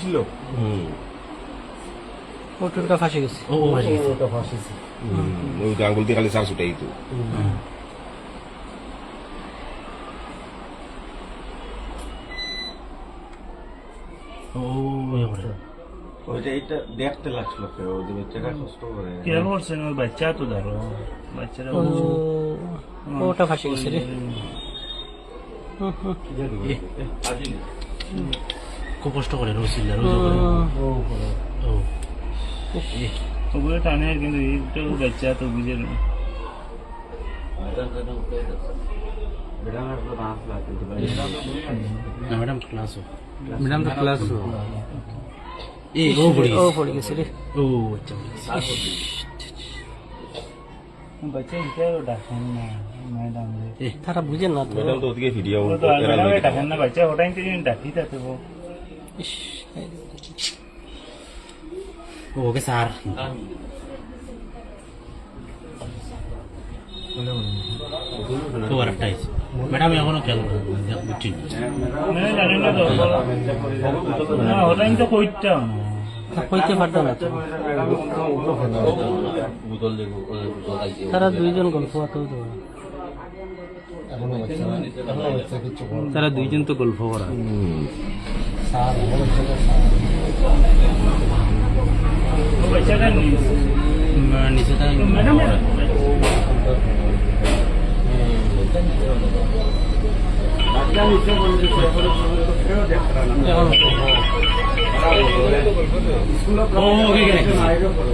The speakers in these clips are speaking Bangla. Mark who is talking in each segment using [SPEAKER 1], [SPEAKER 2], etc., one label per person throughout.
[SPEAKER 1] ছিল।
[SPEAKER 2] ওটা ফাঁসে গেছে।
[SPEAKER 1] ওটা ফাঁসেছে।
[SPEAKER 3] ওই আঙ্গুল দিয়ে খালি চার্জ উঠাই তো।
[SPEAKER 1] ওইটা এটা দেখতে লাগছিল কেউ, ওই যে বাচ্চাটা কষ্ট করে।
[SPEAKER 4] কে করছেন ওই বাচ্চা তো ধরো বাচ্চারা
[SPEAKER 2] ওটা ফাঁসে গেছে রে।
[SPEAKER 5] খুব কষ্ট করে রসিল
[SPEAKER 4] ওগুলো টানে কিন্তু একটু বাচ্চা তো বুঝে না।
[SPEAKER 5] ম্যাডাম ক্লাস
[SPEAKER 2] ম্যাডাম তো ক্লাস ও পড়ে গেছে রে।
[SPEAKER 5] ও আচ্ছা
[SPEAKER 4] বাচ্চা ইনকে ডাকেন না ম্যাডাম রে,
[SPEAKER 2] তারা বুঝে না তো।
[SPEAKER 3] ম্যাডাম তো ওদিকে ভিডিও
[SPEAKER 4] ও তো ম্যাডাম ডাকেন না বাচ্চা ওটাই তো ডাকি তাতে ও
[SPEAKER 2] ইস,
[SPEAKER 5] ওকে স্যার তো আরেকটাই ম্যাডাম এখনো খেয়াল বুঝছি
[SPEAKER 4] মানে জানেন না তো না ওটাই তো কইটা
[SPEAKER 2] কইতে পারতো না তো। তারা দুইজন গল্প হতো তো। তারা দুইজন তো গল্প করা।
[SPEAKER 4] বাচ্চাটা
[SPEAKER 5] নিচে
[SPEAKER 4] ম্যাডাম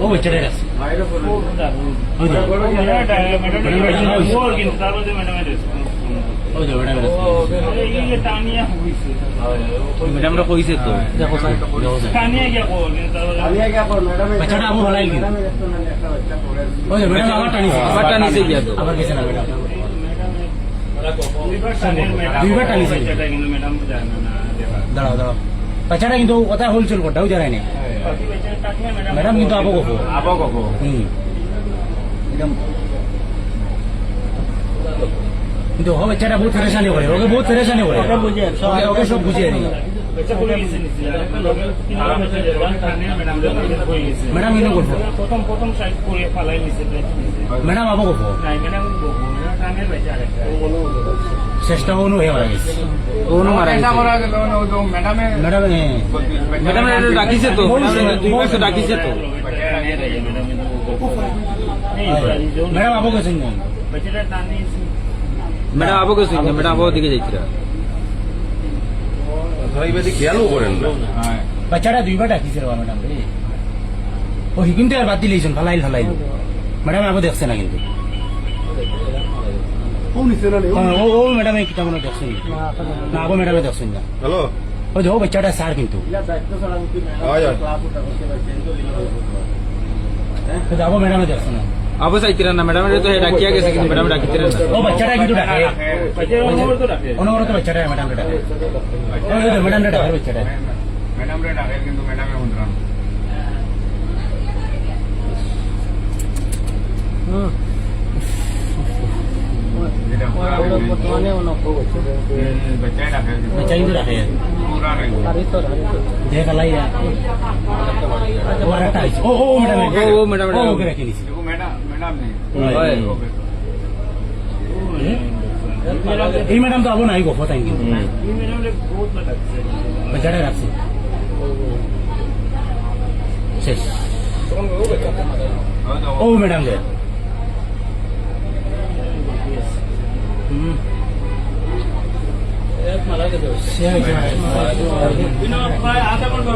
[SPEAKER 5] ও বাচ্চাটাই আছে
[SPEAKER 2] ম্যাডামরা কইছে তো দেখো
[SPEAKER 5] বাচ্চাটা আমার হলাই কিন্তু ওই ম্যাডাম আমার টানিছে গিয়া তো আমার গেছে না ম্যাডাম দুইবার টানিছে দাঁড়াও দাঁড়াও বাচ্চাটা কিন্তু কথা হোলসেল করতে ওই জানাই না ম্যাডাম কিন্তু আবো গো কিন্তু ও বাচ্চাটা বহুত পরেশানি করে ওকে বহুত পরেশানি করে ওকে সব বুঝিয়ে নি ম্যাডাম ইনো করবো
[SPEAKER 4] প্রথম সাইড করে ফালাই নিছে
[SPEAKER 5] ম্যাডাম আবো করবো চেষ্টা অনু হয়ে মারা গেছে
[SPEAKER 2] অনু মারা গেছে।
[SPEAKER 5] ম্যাডাম
[SPEAKER 2] ম্যাডাম ডাকিছে তো, দুইবার তো ডাকিছে তো।
[SPEAKER 5] ম্যাডাম আবো গেছেন
[SPEAKER 2] ম্যাডাম আবো গেছে, ম্যাডাম আবো দিকে যাইছিলা।
[SPEAKER 3] এইবারে খেয়ালও করেন না।
[SPEAKER 5] বাচ্চাটা দুইবার ডাকিছে ম্যাডাম রে ও কিন্তু আর বাদ দিলেছেন ফালাইল ম্যাডাম আবো দেখছে না কিন্তু ও ম্যাডাম কিটা মনে দেখছেন না আবো ম্যাডামে দেখছেন না
[SPEAKER 3] হ্যালো
[SPEAKER 5] ওই যে ও বাচ্চাটা স্যার কিন্তু আবো ম্যাডামে দেখছে না
[SPEAKER 2] আবো চাইতিরা না, ম্যাডাম তো ডাকিয়া গেছে কিন্তু ম্যাডাম ডাকিতিরা না।
[SPEAKER 5] ও বাচ্চাটা কিন্তু ডাকে অনবরত বাচ্চাটা ম্যাডাম ডাকে ম্যাডাম ডাকে বাচ্চাটা বাচ্চা কিন্তু ডাকে দেখ লাই ও ম্যাডাম ওকে রেখে নিছি এই ম্যাডাম তো আবো নাই গো তাই কিন্তু বাচ্চাটা রাখছে শেষ ও ম্যাডাম দে
[SPEAKER 4] আধা ঘন্টা